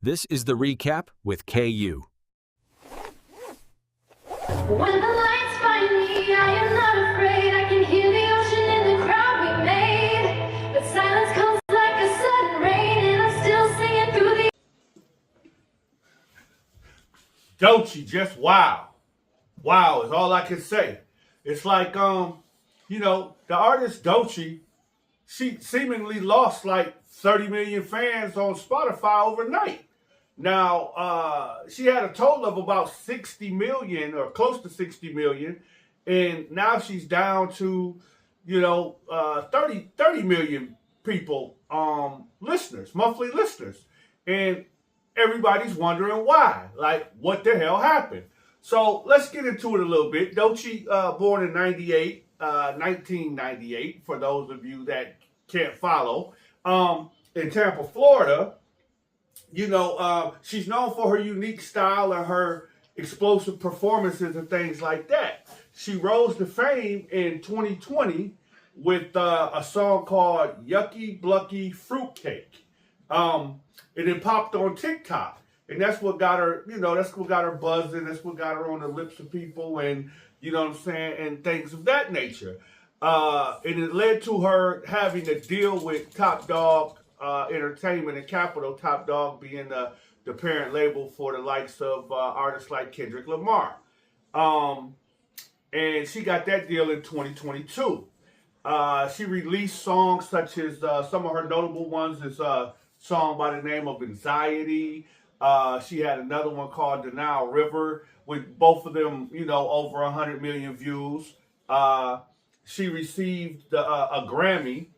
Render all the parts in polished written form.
This is the recap with KU. When the lights find me, I am not afraid. I can hear the ocean in the crowd we made. But silence comes like a sudden rain, and I'm still singing through the... Doechii, just wow. Wow is all I can say. It's like, the artist Doechii, she seemingly lost like 30 million fans on Spotify overnight. Now, she had a total of about 60 million or close to 60 million. And now she's down to, 30 million people, listeners, monthly listeners. And everybody's wondering why. Like, what the hell happened? So let's get into it a little bit. Doechii, born in 1998, for those of you that can't follow, in Tampa, Florida. She's known for her unique style and her explosive performances and things like that. She rose to fame in 2020 with a song called Yucky Blucky Fruitcake. And it popped on TikTok. And that's what got her, that's what got her buzzing. That's what got her on the lips of people and, and things of that nature. And it led to her having a deal with Top Dog Entertainment and Capital, Top Dog being the parent label for the likes of artists like Kendrick Lamar. And she got that deal in 2022. She released songs such as, some of her notable ones is a song by the name of Anxiety. She had another one called The Nile River, with both of them, over 100 million views. She received a Grammy,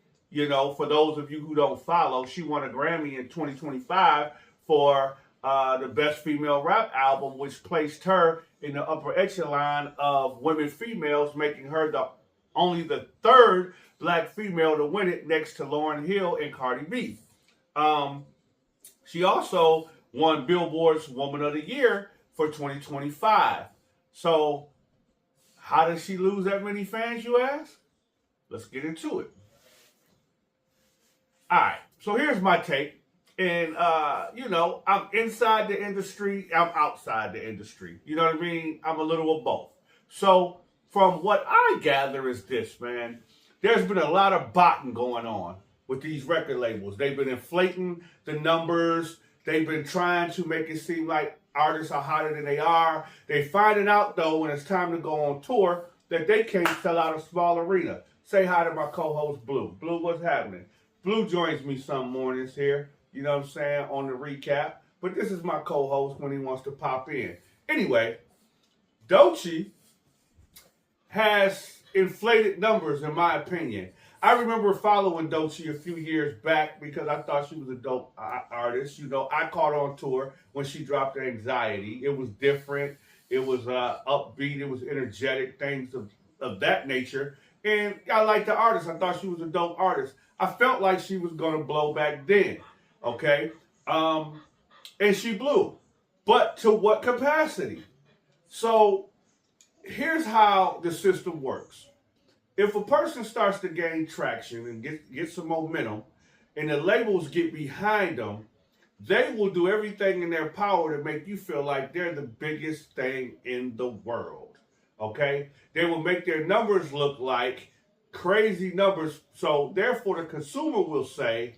for those of you who don't follow. She won a Grammy in 2025 for the Best Female Rap Album, which placed her in the upper echelon of women females, making her only the third black female to win it, next to Lauryn Hill and Cardi B. She also won Billboard's Woman of the Year for 2025. So, how did she lose that many fans, you ask? Let's get into it. All right, so here's my take. And, I'm inside the industry, I'm outside the industry. You know what I mean? I'm a little of both. So, from what I gather is this, man. There's been a lot of botting going on with these record labels. They've been inflating the numbers. They've been trying to make it seem like artists are hotter than they are. They finding out, though, when it's time to go on tour, that they can't sell out a small arena. Say hi to my co-host, Blue. Blue, what's happening? Blue joins me some mornings here, you know what I'm saying, on the recap. But this is my co-host when he wants to pop in. Anyway, Doechii has inflated numbers, in my opinion. I remember following Doechii a few years back because I thought she was a dope artist. I caught on tour when she dropped Anxiety. It was different. It was upbeat. It was energetic, things of that nature. And I liked the artist. I thought she was a dope artist. I felt like she was going to blow back then, okay? And she blew. But to what capacity? So here's how the system works. If a person starts to gain traction and get some momentum, and the labels get behind them, they will do everything in their power to make you feel like they're the biggest thing in the world, okay? They will make their numbers look like crazy numbers, so therefore the consumer will say,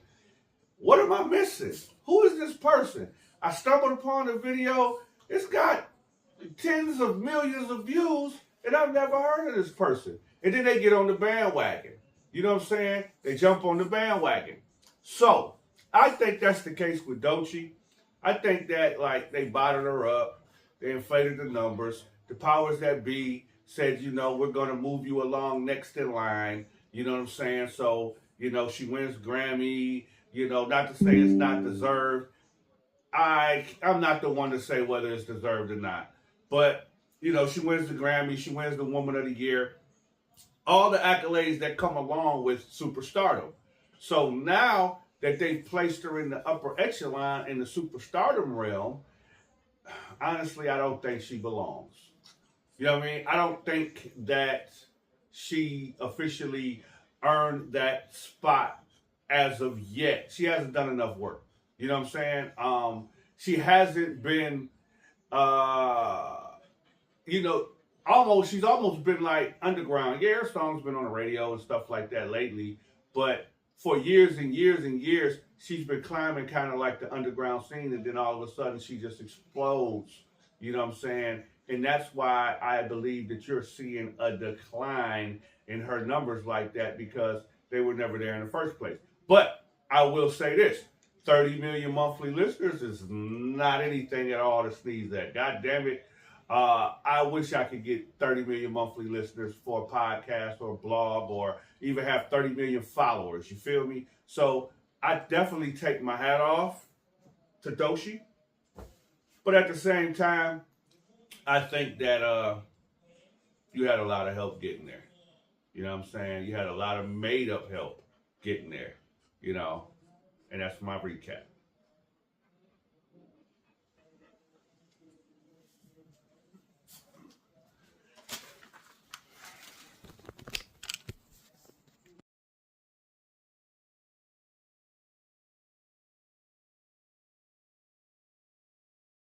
what am I missing? Who is this person? I stumbled upon a video, it's got tens of millions of views, and I've never heard of this person. And then they get on the bandwagon. You know what I'm saying? They jump on the bandwagon. So, I think that's the case with Doechii. I think that, they bottled her up. They inflated the numbers. The powers that be said, we're going to move you along next in line. You know what I'm saying? So, she wins Grammy. Not to say it's not deserved. I'm not the one to say whether it's deserved or not. But, she wins the Grammy. She wins the Woman of the Year. All the accolades that come along with superstardom. So now that they've placed her in the upper echelon in the superstardom realm, honestly, I don't think she belongs. You know what I mean? I don't think that she officially earned that spot as of yet. She hasn't done enough work. You know what I'm saying? she hasn't been, you know, she's almost been like underground. Yeah, her song's been on the radio and stuff like that lately, but for years and years and years, she's been climbing kind of like the underground scene, and then all of a sudden she just explodes. You know what I'm saying? And that's why I believe that you're seeing a decline in her numbers like that, because they were never there in the first place. But I will say this: 30 million monthly listeners is not anything at all to sneeze at. God damn it. I wish I could get 30 million monthly listeners for a podcast or a blog, or even have 30 million followers. You feel me? So I definitely take my hat off to doechii. But at the same time, I think that you had a lot of help getting there. You know what I'm saying? You had a lot of made up help getting there, and that's my recap.